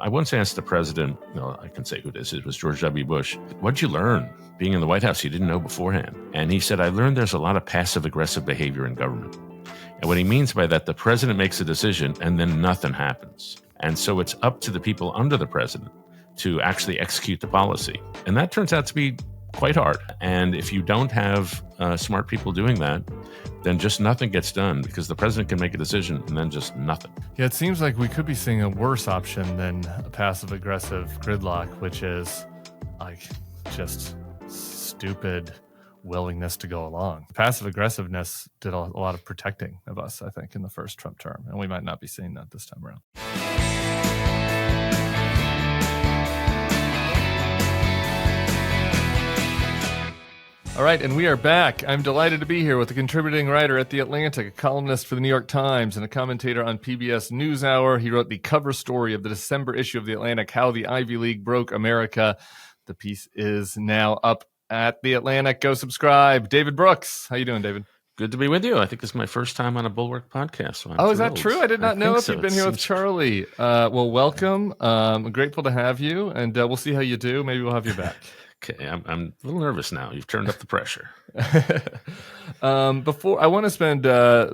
I once asked the president, I can say who this is, it was George W. Bush, what'd you learn being in the White House you didn't know beforehand? And he said, I learned there's a lot of passive-aggressive behavior in government. And what he means by that, the president makes a decision and then nothing happens. And so it's up to the people under the president to actually execute the policy. And that turns out to be quite hard. And if you don't have smart people doing that, then just nothing gets done, because the president can make a decision and then just nothing. Yeah, it seems like we could be seeing a worse option than a passive-aggressive gridlock, which is like just stupid willingness to go along. Passive-aggressiveness did a lot of protecting of us, I think, in the first Trump term, and we might not be seeing that this time around. All right, and we are back. I'm delighted to be here with a contributing writer at The Atlantic, a columnist for The New York Times, and a commentator on PBS NewsHour. He wrote the cover story of the December issue of The Atlantic, How the Ivy League Broke America. The piece is now up at The Atlantic. Go subscribe. David Brooks. How you doing, David? Good to be with you. I think it's my first time on a Bulwark podcast. So is that true? I did not know if you've been here with Charlie. Well, welcome. I'm grateful to have you, and we'll see how you do. Maybe we'll have you back. Okay, I'm a little nervous now. You've turned up the pressure. Before I want to spend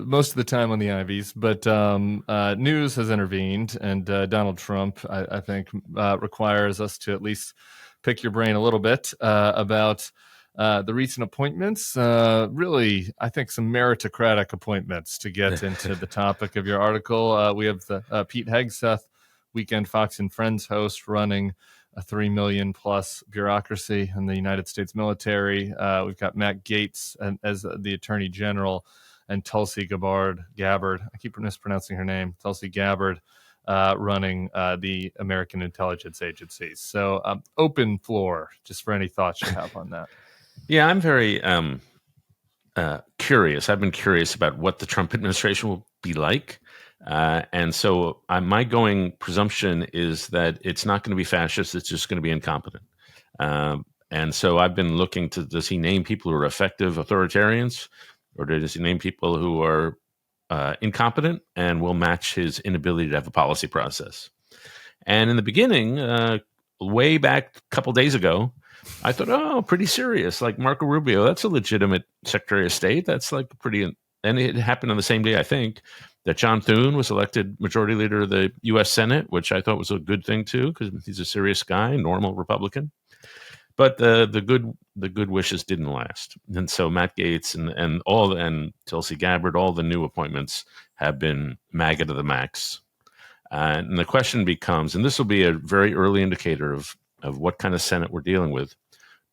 most of the time on the Ivies, but news has intervened, and Donald Trump, I think, requires us to at least pick your brain a little bit about the recent appointments. Really, I think some meritocratic appointments to get into the topic of your article. We have the Pete Hegseth, Weekend Fox and Friends host, running a 3 million plus bureaucracy in the United States military. We've got Matt Gaetz as the Attorney General, and Tulsi Gabbard. I keep mispronouncing her name. Tulsi Gabbard running the American intelligence agencies. So open floor, just for any thoughts you have on that. Yeah, I'm very curious. I've been curious about what the Trump administration will be like. And so my going presumption is that it's not going to be fascist. It's just going to be incompetent. And so I've been looking to, does he name people who are effective authoritarians, or does he name people who are incompetent and will match his inability to have a policy process? And in the beginning, way back a couple days ago, I thought, pretty serious. Like Marco Rubio, that's a legitimate Secretary of State. That's like pretty, and it happened on the same day, I think, that John Thune was elected Majority Leader of the U.S. Senate, which I thought was a good thing too, because he's a serious guy, normal Republican. But the good wishes didn't last, and so Matt Gaetz and Tulsi Gabbard, all the new appointments have been MAGA to the max. And the question becomes, and this will be a very early indicator of what kind of Senate we're dealing with: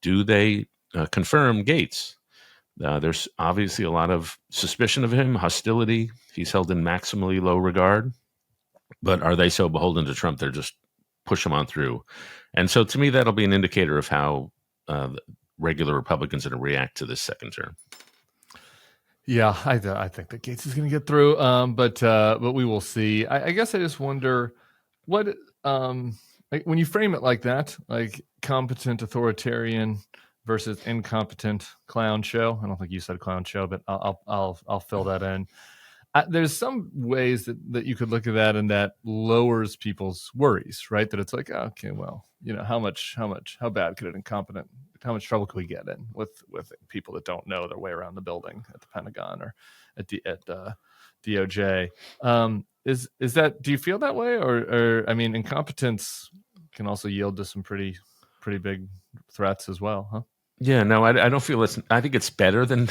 do they confirm Gaetz? There's obviously a lot of suspicion of him, hostility. He's held in maximally low regard. But are they so beholden to Trump they're just push him on through? And so to me, that'll be an indicator of how regular Republicans are going to react to this second term. Yeah, I think that Gaetz is going to get through, but we will see. I guess I just wonder what when you frame it like that, like competent authoritarian versus incompetent clown show. I don't think you said clown show, but I'll fill that in. There's some ways that you could look at that, and that lowers people's worries, right? That it's like, okay, well, how bad could how much trouble could we get in with people that don't know their way around the building at the Pentagon or at DOJ? Is that, do you feel that way? Or I mean, incompetence can also yield to some pretty big threats as well, huh? Yeah, no, I don't feel it's. I think it's better than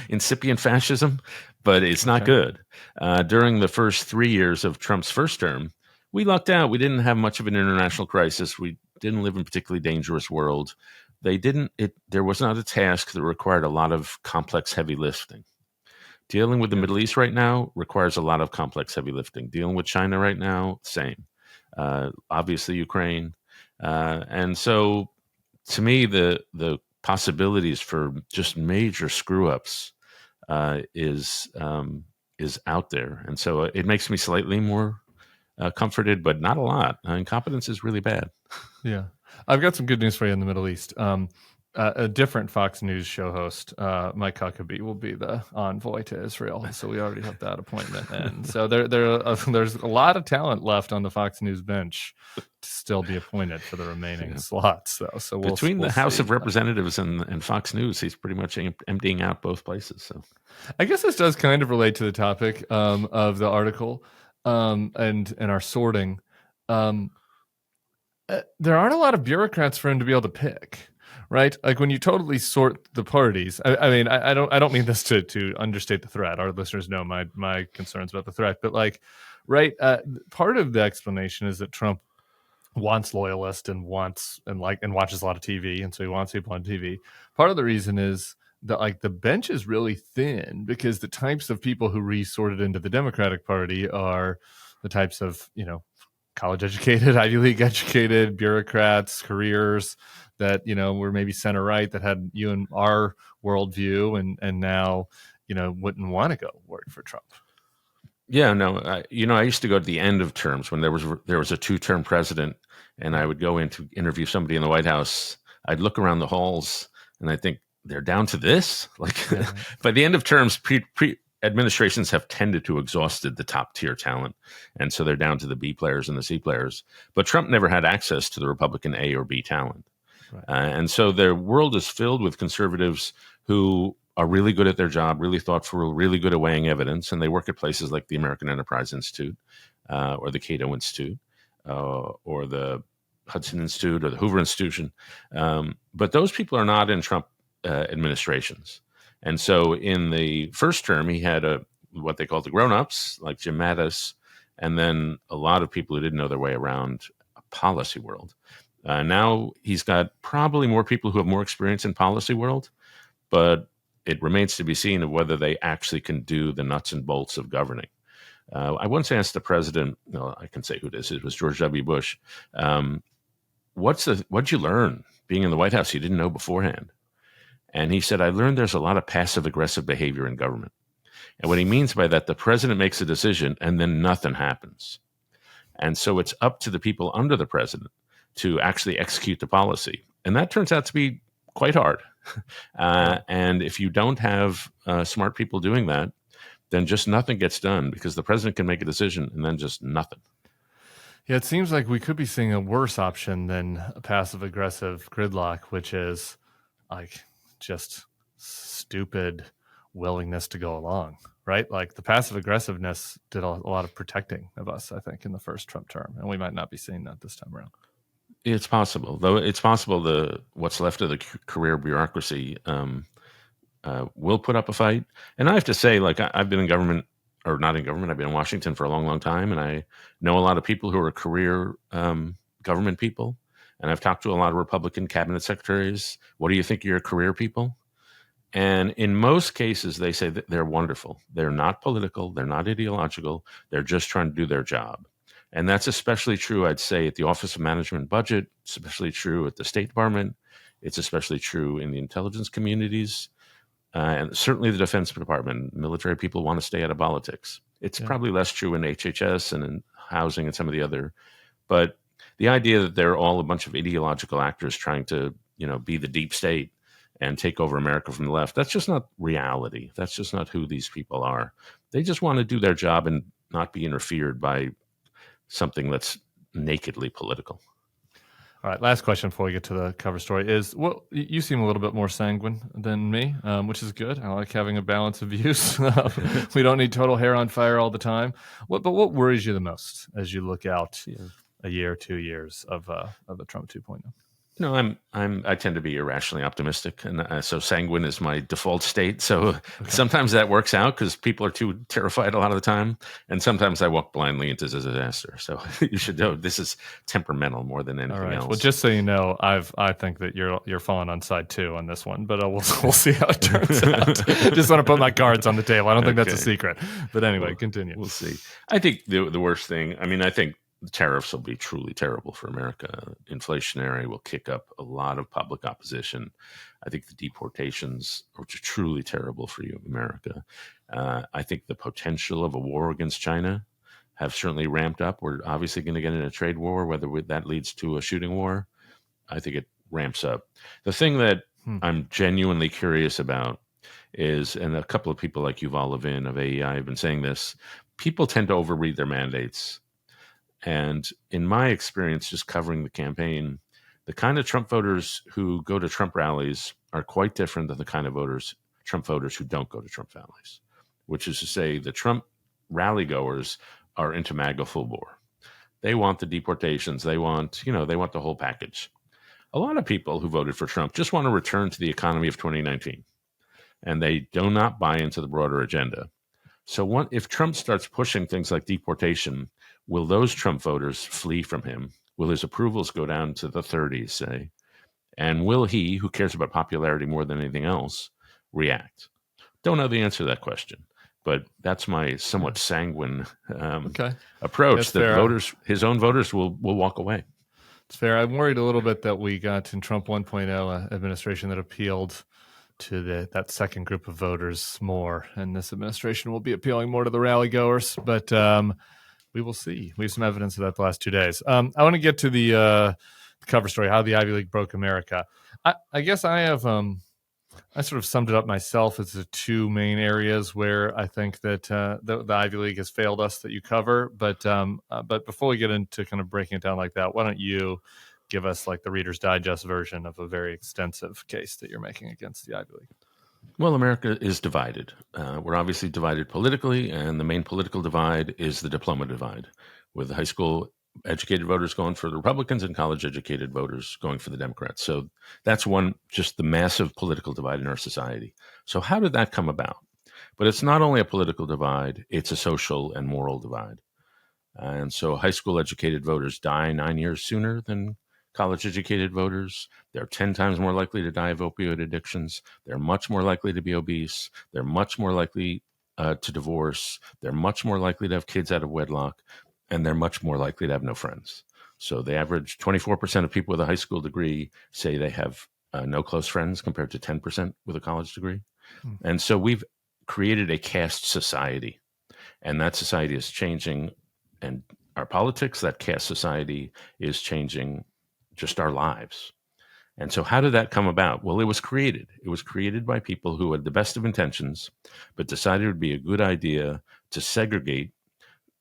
incipient fascism, but it's not good. During the first 3 years of Trump's first term, we lucked out. We didn't have much of an international crisis. We didn't live in a particularly dangerous world. There was not a task that required a lot of complex heavy lifting. Dealing with the Middle East right now requires a lot of complex heavy lifting. Dealing with China right now, same. Obviously, Ukraine, and so. To me, the possibilities for just major screw ups is out there, and so it makes me slightly more comforted, but not a lot. Incompetence is really bad. Yeah, I've got some good news for you in the Middle East. a different Fox News show host, Mike Huckabee, will be the envoy to Israel. So we already have that appointment, and so there's a lot of talent left on the Fox News bench to still be appointed for the remaining slots. So Between we'll the House see. of Representatives and Fox News, he's pretty much emptying out both places. So I guess this does kind of relate to the topic of the article and our sorting. There aren't a lot of bureaucrats for him to be able to pick, right? Like when you totally sort the parties. I mean, I don't mean this to understate the threat. Our listeners know my concerns about the threat, but like, right? Part of the explanation is that Trump wants loyalists and watches a lot of TV, and so he wants people on TV. Part of the reason is that like the bench is really thin because the types of people who resorted into the Democratic Party are the types of college educated, Ivy League educated bureaucrats, careers that were maybe center right that had you and our worldview and now wouldn't want to go work for Trump. Yeah, no, I used to go to the end of terms when there was a 2-term president, and I would go in to interview somebody in the White House. I'd look around the halls, and I think they're down to this. Like by the end of terms, pre administrations have tended to exhausted the top tier talent, and so they're down to the B players and the C players. But Trump never had access to the Republican A or B talent, right. And so their world is filled with conservatives who are really good at their job, really thoughtful, really good at weighing evidence, and they work at places like the American Enterprise Institute or the Cato Institute or the Hudson Institute or the Hoover Institution. But those people are not in Trump administrations. And so in the first term, he had what they called the grown-ups, like Jim Mattis, and then a lot of people who didn't know their way around a policy world. Now he's got probably more people who have more experience in policy world, but it remains to be seen of whether they actually can do the nuts and bolts of governing. I once asked the president, I can say who it is, it was George W. Bush, what'd you learn being in the White House you didn't know beforehand? And he said, I learned there's a lot of passive-aggressive behavior in government. And what he means by that, the president makes a decision and then nothing happens. And so it's up to the people under the president to actually execute the policy. And that turns out to be quite hard. And if you don't have smart people doing that, then just nothing gets done because the president can make a decision and then just nothing. Yeah, it seems like we could be seeing a worse option than a passive-aggressive gridlock, which is like just stupid willingness to go along, right? Like the passive aggressiveness did a lot of protecting of us, I think, in the first Trump term, and we might not be seeing that this time around. It's possible, though. It's possible what's left of the career bureaucracy will put up a fight. And I have to say, like I've been in government, or not in government. I've been in Washington for a long, long time, and I know a lot of people who are career government people. And I've talked to a lot of Republican cabinet secretaries. What do you think of your career people? And in most cases, they say that they're wonderful. They're not political. They're not ideological. They're just trying to do their job. And that's especially true, I'd say, at the Office of Management and Budget. It's especially true at the State Department. It's especially true in the intelligence communities. And certainly the Defense Department. Military people want to stay out of politics. It's probably less true in HHS and in housing and some of the other. But the idea that they're all a bunch of ideological actors trying to, be the deep state and take over America from the left, that's just not reality. That's just not who these people are. They just want to do their job and not be interfered by something that's nakedly political. All right, last question before we get to the cover story is, you seem a little bit more sanguine than me, which is good. I like having a balance of views. We don't need total hair on fire all the time. But what worries you the most as you look out a year, 2 years of the Trump 2.0? I tend to be irrationally optimistic, and so sanguine is my default state. So sometimes that works out because people are too terrified a lot of the time, and sometimes I walk blindly into disaster. So you should know this is temperamental more than anything else. Well, just so you know, I think that you're falling on side 2 on this one, but we'll see how it turns out. Just want to put my cards on the table. I don't think that's a secret, but anyway, continue. We'll see. I think the worst thing. I think the tariffs will be truly terrible for America. Inflationary will kick up a lot of public opposition. I think the deportations are truly terrible for you, America. I think the potential of a war against China have certainly ramped up. We're obviously going to get in a trade war, whether that leads to a shooting war. I think it ramps up. The thing that I'm genuinely curious about is, and a couple of people like Yuval Levin of AEI have been saying this, people tend to overread their mandates. And in my experience, just covering the campaign, the kind of Trump voters who go to Trump rallies are quite different than the kind of Trump voters who don't go to Trump rallies, which is to say the Trump rally goers are into MAGA full bore. They want the deportations. They want, they want the whole package. A lot of people who voted for Trump just want to return to the economy of 2019, and they do not buy into the broader agenda. So if Trump starts pushing things like deportation, will those Trump voters flee from him? Will his approvals go down to the 30s, say? And will he, who cares about popularity more than anything else, react? Don't know the answer to that question, but that's my somewhat sanguine approach. That's that fair. His own voters will walk away. It's fair. I'm worried a little bit that we got in Trump 1.0 administration that appealed to that second group of voters more, and this administration will be appealing more to the rally goers. But we will see. We have some evidence of that the last 2 days. I want to get to the cover story, how the Ivy League broke America. I guess I have I sort of summed it up myself as the two main areas where I think that the Ivy League has failed us that you cover. But before we get into kind of breaking it down like that, why don't you give us like the Reader's Digest version of a very extensive case that you're making against the Ivy League? Well, America is divided. We're obviously divided politically, and the main political divide is the diploma divide, with high school educated voters going for the Republicans and college educated voters going for the Democrats. So that's one, just the massive political divide in our society. So how did that come about? But it's not only a political divide, it's a social and moral divide. And so high school educated voters die 9 years sooner than college educated voters. They're 10 times more likely to die of opioid addictions. They're much more likely to be obese. They're much more likely to divorce. They're much more likely to have kids out of wedlock. And they're much more likely to have no friends. So the average 24% of people with a high school degree say they have no close friends compared to 10% with a college degree. And so we've created a caste society, and that society is changing. And our politics, that caste society, is changing just our lives. And so how did that come about? Well, it was created. It was created by people who had the best of intentions, but decided it would be a good idea to segregate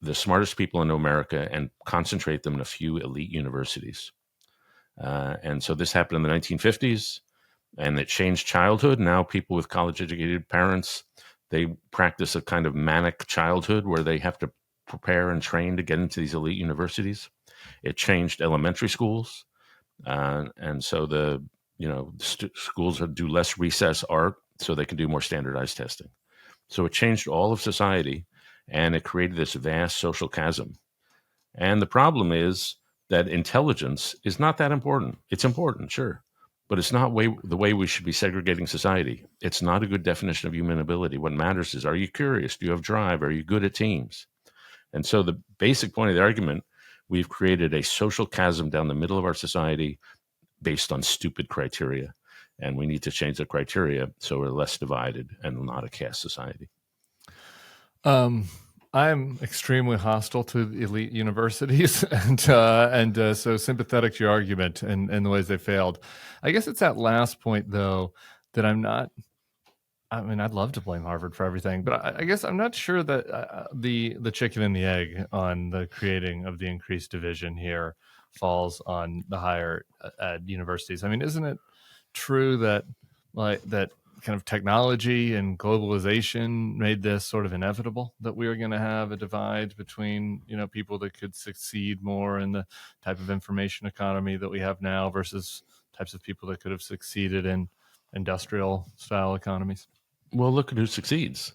the smartest people in America and concentrate them in a few elite universities. And so this happened in the 1950s, and it changed childhood. Now people with college-educated parents, they practice a kind of manic childhood where they have to prepare and train to get into these elite universities. It changed elementary schools. And so schools do less recess art so they can do more standardized testing. So it changed all of society, and it created this vast social chasm. And the problem is that intelligence is not that important. It's important, sure, but it's not the way we should be segregating society. It's not a good definition of human ability. What matters is, are you curious? Do you have drive? Are you good at teams? And so the basic point of the argument, we've created a social chasm down the middle of our society based on stupid criteria. And we need to change the criteria so we're less divided and not a caste society. I'm extremely hostile to the elite universities and so sympathetic to your argument and the ways they failed. I guess it's that last point, though, that I'm not. I mean, I'd love to blame Harvard for everything, but I guess I'm not sure that the chicken and the egg on the creating of the increased division here falls on the higher ed universities. I mean, isn't it true that that kind of technology and globalization made this sort of inevitable, that we are going to have a divide between, people that could succeed more in the type of information economy that we have now versus types of people that could have succeeded in industrial style economies? Well, look at who succeeds.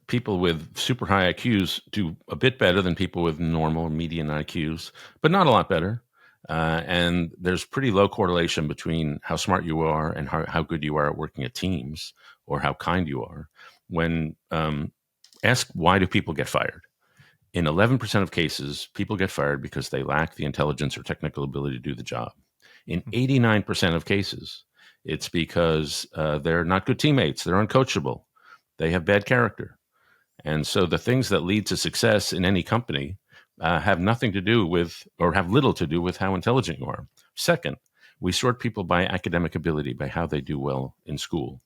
People with super high IQs do a bit better than people with normal or median IQs, but not a lot better. And there's pretty low correlation between how smart you are and how good you are at working at teams, or how kind you are. When ask why do people get fired? In 11% of cases, people get fired because they lack the intelligence or technical ability to do the job. In 89% of cases, it's because they're not good teammates. They're uncoachable. They have bad character. And so the things that lead to success in any company, have nothing to do with, or have little to do with, how intelligent you are. Second, we sort people by academic ability, by how they do well in school.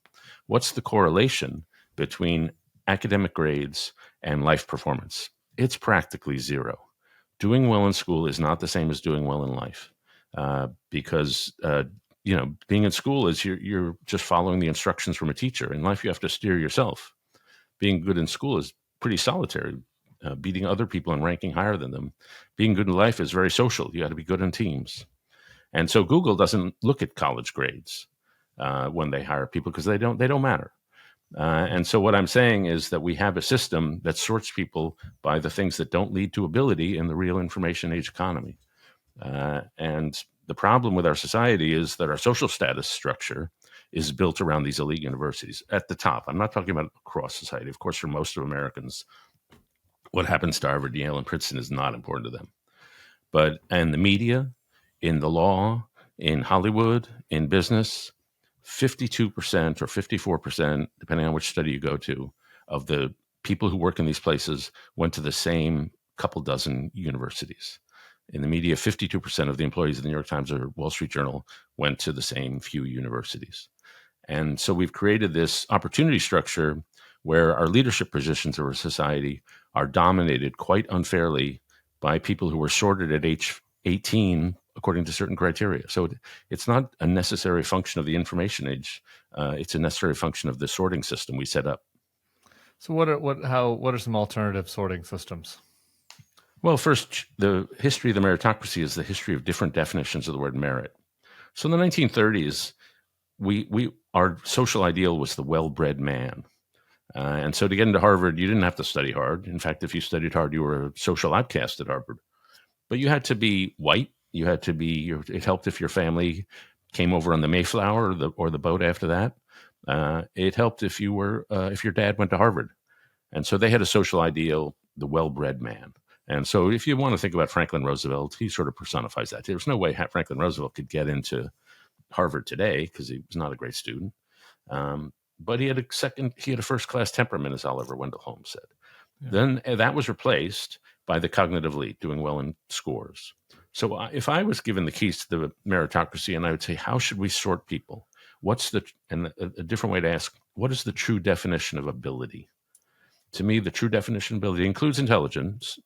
What's the correlation between academic grades and life performance? It's practically zero. Doing well in school is not the same as doing well in life, because being in school is you're just following the instructions from a teacher. In life, you have to steer yourself. Being good in school is pretty solitary, beating other people and ranking higher than them. Being good in life is very social. You got to be good in teams. And so Google doesn't look at college grades when they hire people, because they don't matter. And so what I'm saying is that we have a system that sorts people by the things that don't lead to ability in the real information age economy. And the problem with our society is that our social status structure is built around these elite universities at the top. I'm not talking about across society. Of course, for most of Americans, what happens to Harvard, Yale, and Princeton is not important to them. But in the media, in the law, in Hollywood, in business, 52% or 54%, depending on which study you go to, of the people who work in these places went to the same couple dozen universities. In the media, 52% of the employees of the New York Times or Wall Street Journal went to the same few universities. And so we've created this opportunity structure where our leadership positions of our society are dominated quite unfairly by people who were sorted at age 18 according to certain criteria. So it's not a necessary function of the information age. It's a necessary function of the sorting system we set up. So what are some alternative sorting systems? Well, first, the history of the meritocracy is the history of different definitions of the word merit. So in the 1930s, our social ideal was the well-bred man. And so to get into Harvard, you didn't have to study hard. In fact, if you studied hard, you were a social outcast at Harvard. But you had to be white. You had to be. It helped if your family came over on the Mayflower or the boat after that. It helped if your dad went to Harvard. And so they had a social ideal, the well-bred man. And so if you want to think about Franklin Roosevelt, he sort of personifies that. There's no way Franklin Roosevelt could get into Harvard today because he was not a great student. But he had a first-class temperament, as Oliver Wendell Holmes said. Yeah. Then that was replaced by the cognitive elite, doing well in scores. So if I was given the keys to the meritocracy, and I would say, how should we sort people? And a different way to ask, what is the true definition of ability? To me, the true definition of ability includes intelligence,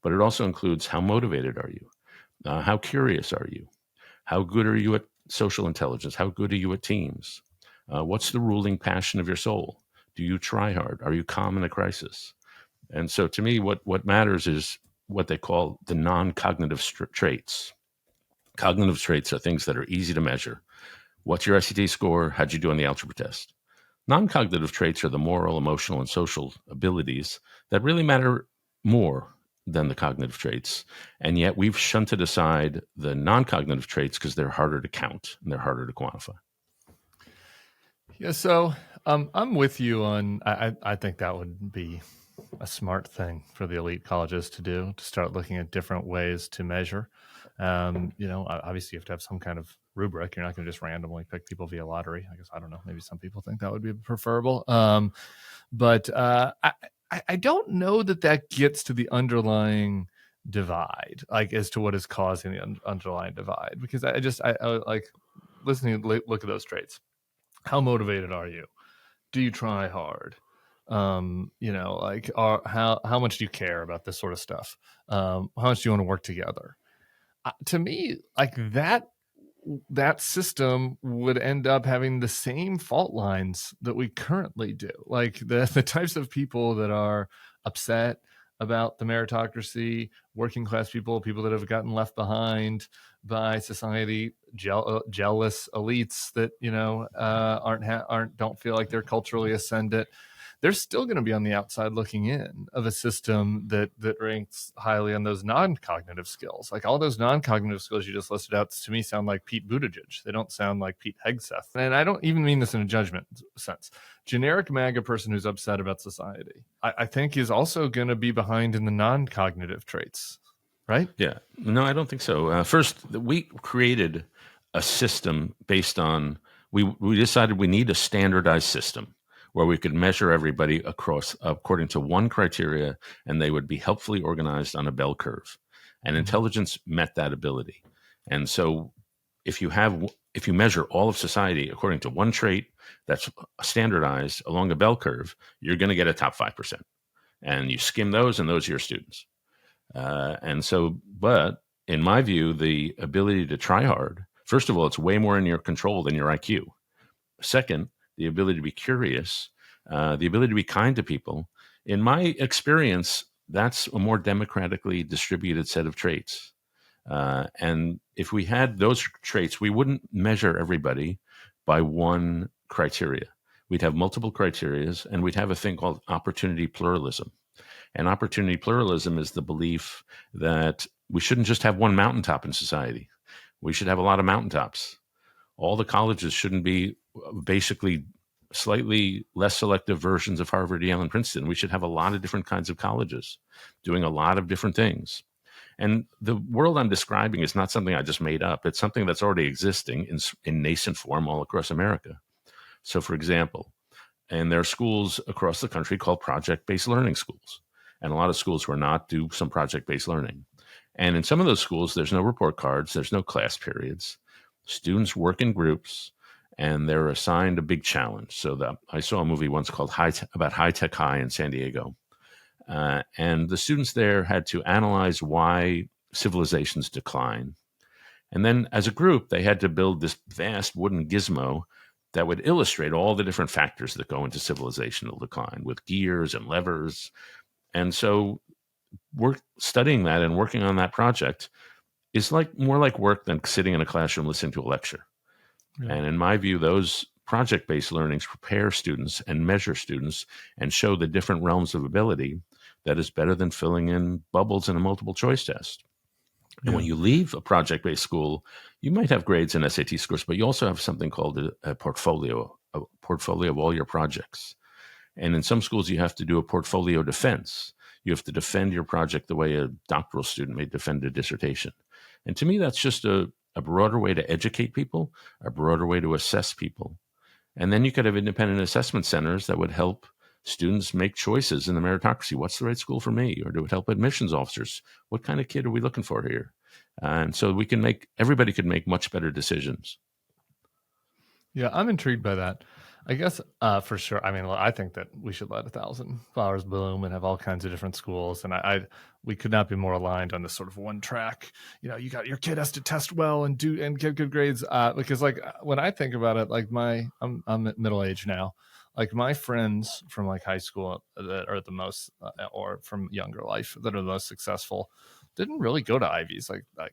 but it also includes how motivated are you? How curious are you? How good are you at social intelligence? How good are you at teams? What's the ruling passion of your soul? Do you try hard? Are you calm in a crisis? And so to me, what matters is what they call the non-cognitive traits. Cognitive traits are things that are easy to measure. What's your SAT score? How'd you do on the algebra test? Non-cognitive traits are the moral, emotional, and social abilities that really matter more than the cognitive traits. And yet we've shunted aside the non-cognitive traits because they're harder to count and they're harder to quantify. Yeah, so I'm with you on, I think that would be a smart thing for the elite colleges to do, to start looking at different ways to measure. Obviously you have to have some kind of rubric. You're not going to just randomly pick people via lottery. I guess, I don't know, maybe some people think that would be preferable. But I don't know that gets to the underlying divide, like as to what is causing the underlying divide, because I like listening, look at those traits. How motivated are you? Do you try hard? How much do you care about this sort of stuff? How much do you want to work together? To me, like that system would end up having the same fault lines that we currently do. Like the types of people that are upset about the meritocracy, working class people that have gotten left behind by society, jealous elites that don't feel like they're culturally ascendant. They're still going to be on the outside looking in of a system that ranks highly on those non-cognitive skills. Like all those non-cognitive skills you just listed out, to me sound like Pete Buttigieg. They don't sound like Pete Hegseth. And I don't even mean this in a judgment sense. Generic MAGA person who's upset about society, I think is also going to be behind in the non-cognitive traits, right? Yeah. No, I don't think so. First, we created a system based on, we decided we need a standardized system. where we could measure everybody across according to one criteria, and they would be helpfully organized on a bell curve. And Mhm. intelligence met that ability. And so if you measure all of society according to one trait that's standardized along a bell curve, you're going to get a top 5%. And you skim those, and those are your students. But in my view, the ability to try hard, first of all, it's way more in your control than your IQ. Second, the ability to be curious, the ability to be kind to people. In my experience, that's a more democratically distributed set of traits. And if we had those traits, we wouldn't measure everybody by one criteria. We'd have multiple criterias, and we'd have a thing called opportunity pluralism. And opportunity pluralism is the belief that we shouldn't just have one mountaintop in society. We should have a lot of mountaintops. All the colleges shouldn't be basically slightly less selective versions of Harvard, Yale, and Princeton. We should have a lot of different kinds of colleges doing a lot of different things. And the world I'm describing is not something I just made up. It's something that's already existing in nascent form all across America. So, for example, and there are schools across the country called project-based learning schools. And a lot of schools who are not do some project-based learning. And in some of those schools, there's no report cards, there's no class periods. Students work in groups, and they're assigned a big challenge. So I saw a movie once called about High Tech High in San Diego. And the students there had to analyze why civilizations decline. And then as a group, they had to build this vast wooden gizmo that would illustrate all the different factors that go into civilizational decline with gears and levers. And so we're studying that, and working on that project is like more like work than sitting in a classroom listening to a lecture. Yeah. And in my view, those project-based learnings prepare students and measure students and show the different realms of ability that is better than filling in bubbles in a multiple choice test. And when Yeah. you leave a project-based school, you might have grades and SAT scores, but you also have something called a portfolio of all your projects. And in some schools, you have to do a portfolio defense. You have to defend your project the way a doctoral student may defend a dissertation. And to me, that's just a broader way to educate people, a broader way to assess people. And then you could have independent assessment centers that would help students make choices in the meritocracy. What's the right school for me? Or do it help admissions officers? What kind of kid are we looking for here? And so everybody could make much better decisions. Yeah, I'm intrigued by that. I guess for sure. I mean, I think that we should let 1,000 flowers bloom and have all kinds of different schools. And we could not be more aligned on this sort of one track. You got your kid has to test well and get good grades. Because like when I think about it, like I'm at middle age now. Like my friends from like high school that are the most, or from younger life that are the most successful, didn't really go to Ivies. I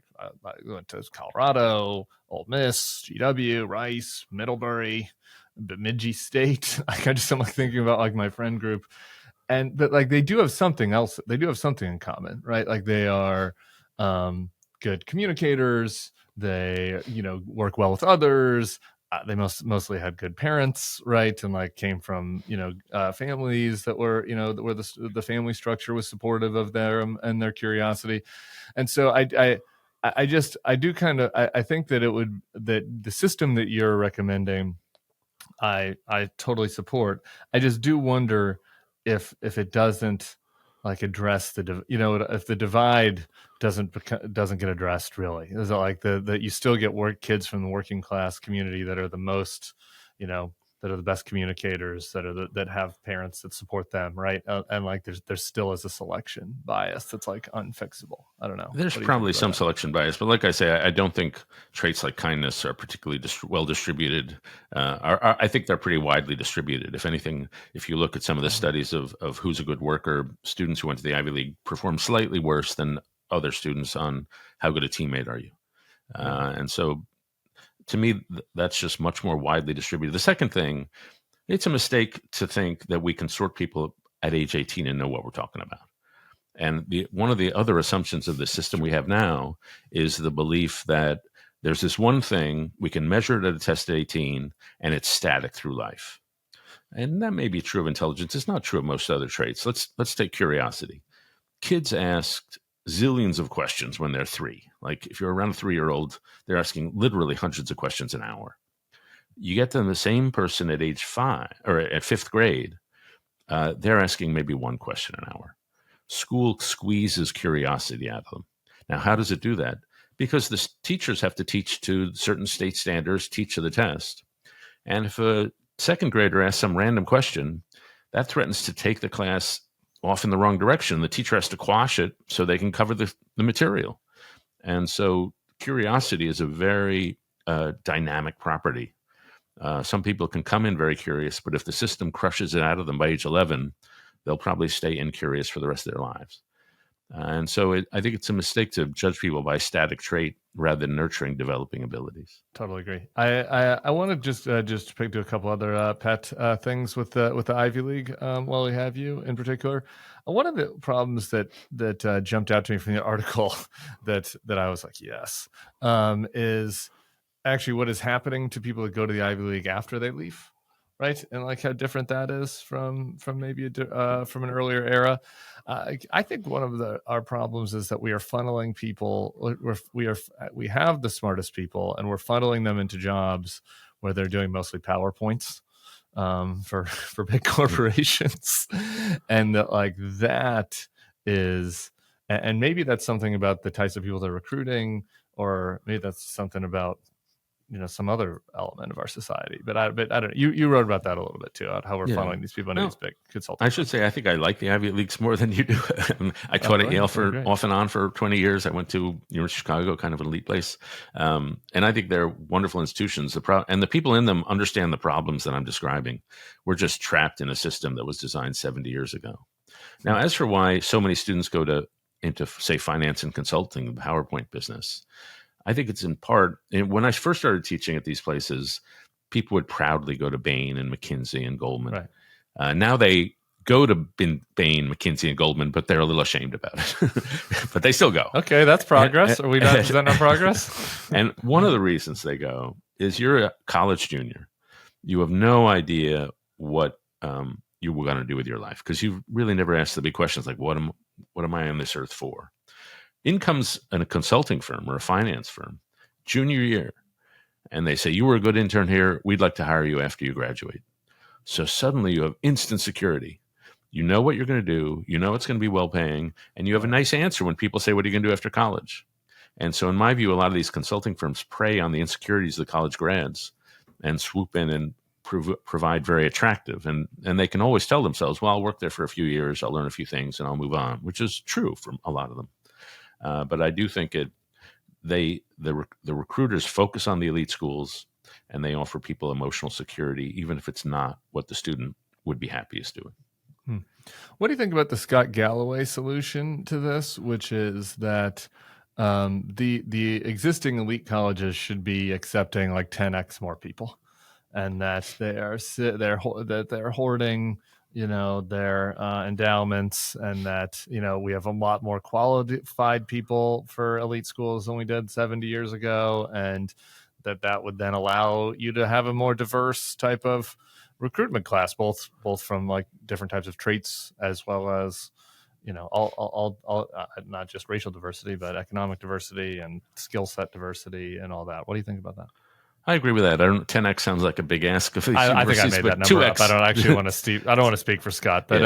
went to Colorado, Ole Miss, GW, Rice, Middlebury, Bemidji State. Like I'm like thinking about like my friend group, but like they do have something else. They do have something in common, right? Like they are good communicators. They work well with others. They mostly had good parents, right? And like came from families that were where the family structure was supportive of and their curiosity. And so I do kind of I think that that the system that you're recommending, I totally support. I just do wonder if it doesn't like address if the divide doesn't get addressed really. Is it like that you still get kids from the working class community that are the most, that are the best communicators, that have parents that support them, right? And like there's still is a selection bias that's like unfixable. I don't know. There's What do you think probably about some that? selection bias, but like I say, I don't think traits like kindness are particularly well distributed. I think they're pretty widely distributed. If anything, if you look at some of the Mhm. studies of who's a good worker, students who went to the Ivy League perform slightly worse than other students on how good a teammate are you. Yeah. And so to me, that's just much more widely distributed. The second thing, it's a mistake to think that we can sort people at age 18 and know what we're talking about. And one of the other assumptions of the system we have now is the belief that there's this one thing we can measure it at a test at 18 and it's static through life. And that may be true of intelligence. It's not true of most other traits. Let's take curiosity. Kids asked zillions of questions when they're 3. Like if you're around a 3-year-old, they're asking literally hundreds of questions an hour. You get them the same person at age 5 or at 5th grade, they're asking maybe one question an hour. School squeezes curiosity out of them. Now, how does it do that? Because the teachers have to teach to certain state standards, teach to the test. And if a second grader asks some random question, that threatens to take the class off in the wrong direction. The teacher has to quash it so they can cover the material. And so curiosity is a very dynamic property. Some people can come in very curious, but if the system crushes it out of them by age 11, they'll probably stay incurious for the rest of their lives. And so I think it's a mistake to judge people by static trait rather than nurturing developing abilities. Totally agree. I want to just pick to a couple other pet things with the Ivy League while we have you in particular. One of the problems that jumped out to me from the article that I was like, yes, is actually what is happening to people that go to the Ivy League after they leave, right? And like how different that is from maybe from an earlier era. I think one of our problems is that we are funneling people. We have the smartest people, and we're funneling them into jobs where they're doing mostly PowerPoints for big corporations, and that is, and maybe that's something about the types of people they're recruiting, or maybe that's something about some other element of our society. But I don't know. You wrote about that a little bit too, about how we're funneling these people into these big consulting. I should say I think I like the Ivy Leagues more than you do. I taught at Yale off and on for 20 years. I went to University of Chicago, kind of an elite place. And I think they're wonderful institutions. And the people in them understand the problems that I'm describing. We're just trapped in a system that was designed 70 years ago. Now, as for why so many students go into, say, finance and consulting, the PowerPoint business, I think it's in part, when I first started teaching at these places, people would proudly go to Bain and McKinsey and Goldman. Right. Now they go to Bain, McKinsey, and Goldman, but they're a little ashamed about it. But they still go. Okay, that's progress. Are we not? Is that not progress? And one of the reasons they go is you're a college junior. You have no idea what you were going to do with your life because you've really never asked the big questions like, what am I on this earth for? In comes a consulting firm or a finance firm, junior year, and they say, you were a good intern here. We'd like to hire you after you graduate. So suddenly you have instant security. You know what you're going to do. You know it's going to be well-paying, and you have a nice answer when people say, what are you going to do after college? And so in my view, a lot of these consulting firms prey on the insecurities of the college grads and swoop in and provide very attractive. And they can always tell themselves, well, I'll work there for a few years. I'll learn a few things, and I'll move on, which is true for a lot of them. But I do think the recruiters focus on the elite schools, and they offer people emotional security, even if it's not what the student would be happiest doing. What do you think about the Scott Galloway solution to this, which is that the existing elite colleges should be accepting like 10x more people, and that they're hoarding their endowments, and that we have a lot more qualified people for elite schools than we did 70 years ago, and that would then allow you to have a more diverse type of recruitment class, both from like different types of traits as well as all not just racial diversity, but economic diversity and skill set diversity and all that. What do you think about that? I agree with that. 10x sounds like a big ask of these I think I made that number 2x. Up. I don't actually want to. I don't want to speak for Scott, but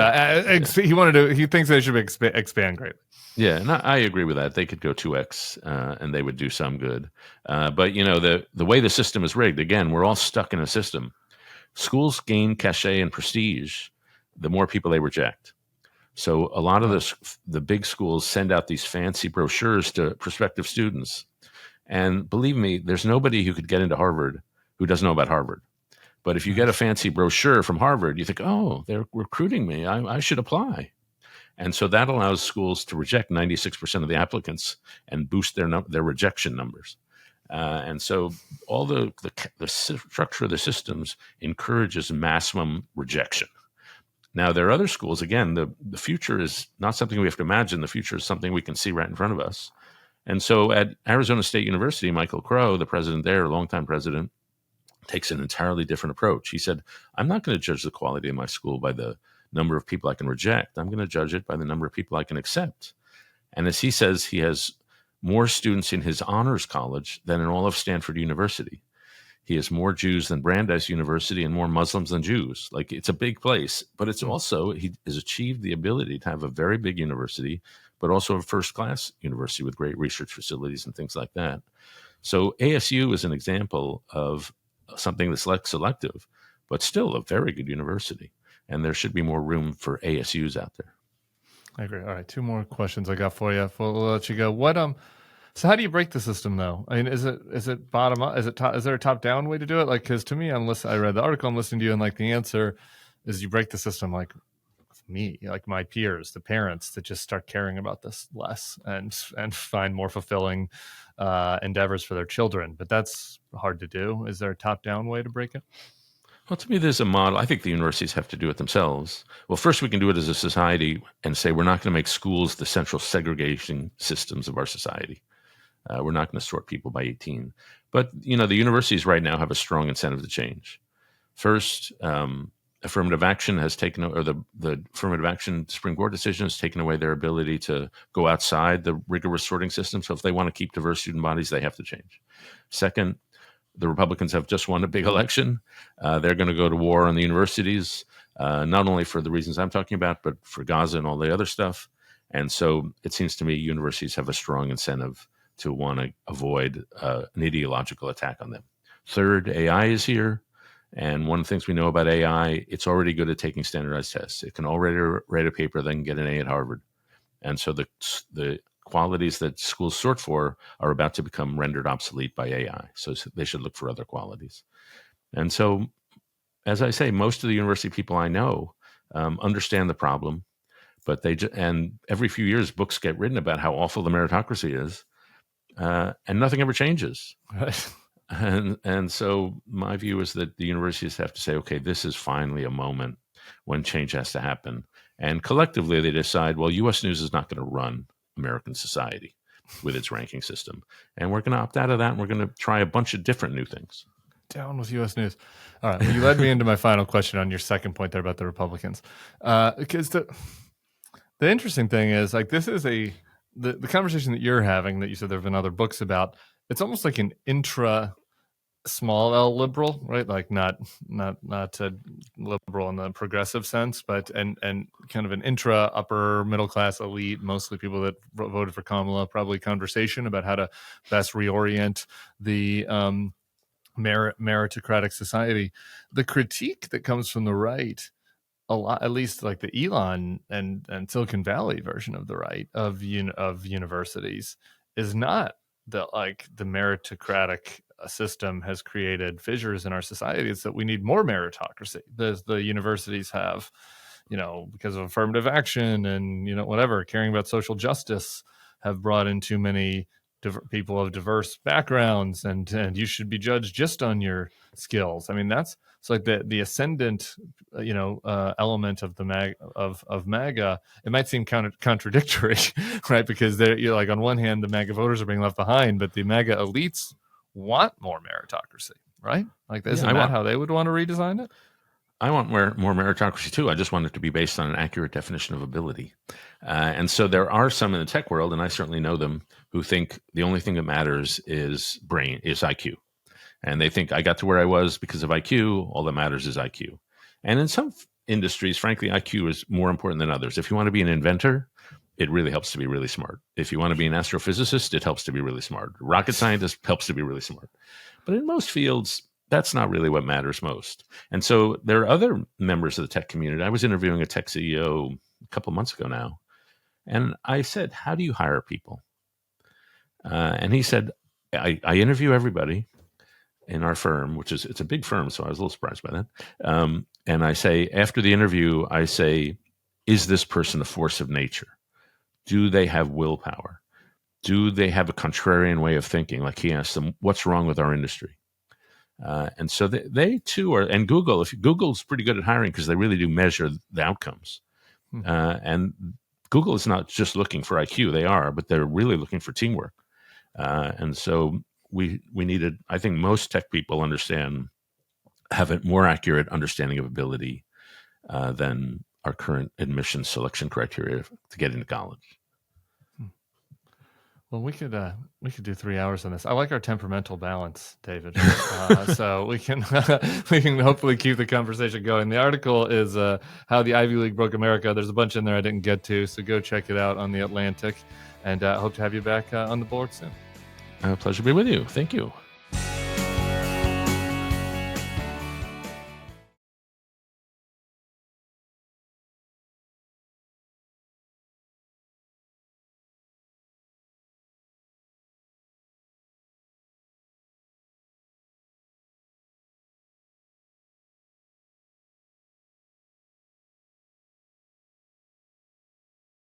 he thinks they should expand greatly. Yeah, and I agree with that. They could go 2x, and they would do some good. But the way the system is rigged, again, we're all stuck in a system. Schools gain cachet and prestige the more people they reject. So a lot of the big schools send out these fancy brochures to prospective students. And believe me, there's nobody who could get into Harvard who doesn't know about Harvard. But if you get a fancy brochure from Harvard, you think, oh, they're recruiting me. I should apply. And so that allows schools to reject 96% of the applicants and boost their rejection numbers. And so all the structure of the systems encourages maximum rejection. Now, there are other schools. Again, the future is not something we have to imagine. The future is something we can see right in front of us. And so at Arizona State University, Michael Crow, the president there, longtime president, takes an entirely different approach. He said, I'm not going to judge the quality of my school by the number of people I can reject. I'm going to judge it by the number of people I can accept. And as he says, he has more students in his honors college than in all of Stanford University. He has more Jews than Brandeis University and more Muslims than Jews. Like, it's a big place, but it's also, he has achieved the ability to have a very big university, but also a first class university with great research facilities and things like that. So ASU is an example of something that's less selective, but still a very good university. And there should be more room for ASUs out there. I agree. All right, 2 more questions I got for you. We'll let you go. So how do you break the system though? I mean, is it bottom up? Is there a top down way to do it? Like, because to me, I read the article, I'm listening to you, and like the answer is you break the system like me, like my peers, the parents, that just start caring about this less and find more fulfilling endeavors for their children. But that's hard to do. Is there a top down way to break it? Well, to me, there's a model. I think the universities have to do it themselves. Well, first, we can do it as a society and say we're not going to make schools the central segregation systems of our society. We're not going to sort people by 18. But, the universities right now have a strong incentive to change. First, affirmative action has taken, or the affirmative action Supreme Court decision has taken away their ability to go outside the rigorous sorting system. So if they want to keep diverse student bodies, they have to change. Second, the Republicans have just won a big election. They're going to go to war on the universities, not only for the reasons I'm talking about, but for Gaza and all the other stuff. And so it seems to me universities have a strong incentive to want to avoid an ideological attack on them. Third, AI is here. And one of the things we know about AI, it's already good at taking standardized tests. It can already write a paper, then get an A at Harvard. And so the qualities that schools sort for are about to become rendered obsolete by AI. So they should look for other qualities. And so, as I say, most of the university people I know understand the problem, but and every few years books get written about how awful the meritocracy is, and nothing ever changes. Right. And so my view is that the universities have to say, okay, this is finally a moment when change has to happen. And collectively they decide, well, U.S. News is not going to run American society with its ranking system. And we're going to opt out of that, and we're going to try a bunch of different new things. Down with U.S. News. All right. Well, you led me into my final question on your second point there about the Republicans. Because the interesting thing is, like, this is the conversation that you're having that you said there have been other books about. It's almost like an intra small L liberal, right? Like not a liberal in the progressive sense, but and kind of an intra upper middle class elite, mostly people that voted for Kamala, probably conversation about how to best reorient the meritocratic society. The critique that comes from the right, a lot, at least like the Elon and Silicon Valley version of the right of universities, is not that like the meritocratic system has created fissures in our society. It's that we need more meritocracy. The universities have, because of affirmative action and whatever, caring about social justice, have brought in too many people of diverse backgrounds, and you should be judged just on your skills. I mean, it's like the ascendant, element of the of MAGA. It might seem contradictory, right? Because you're like, on one hand, the MAGA voters are being left behind, but the MAGA elites want more meritocracy, right? Like, isn't that how they would want to redesign it? I want more meritocracy too. I just want it to be based on an accurate definition of ability. And so there are some in the tech world, and I certainly know them, who think the only thing that matters is IQ. And they think I got to where I was because of IQ. All that matters is IQ. And in some industries, frankly, IQ is more important than others. If you want to be an inventor, it really helps to be really smart. If you want to be an astrophysicist, it helps to be really smart. Rocket scientist helps to be really smart. But in most fields, that's not really what matters most. And so there are other members of the tech community. I was interviewing a tech CEO a couple of months ago now, and I said, how do you hire people? And he said, I interview everybody in our firm, it's a big firm, so I was a little surprised by that. And I say, after the interview, I say, is this person a force of nature? Do they have willpower? Do they have a contrarian way of thinking? Like, he asked them, what's wrong with our industry? And so they too are, and Google's pretty good at hiring because they really do measure the outcomes. And Google is not just looking for IQ, they are, but they're really looking for teamwork. And so we needed, I think most tech people have a more accurate understanding of ability than our current admission selection criteria to get into college. Well, we could do 3 hours on this. I like our temperamental balance, David. So we can we can hopefully keep the conversation going. The article is How the Ivy League Broke America. There's a bunch in there I didn't get to, so go check it out on The Atlantic. And hope to have you back on the board soon. Pleasure to be with you. Thank you.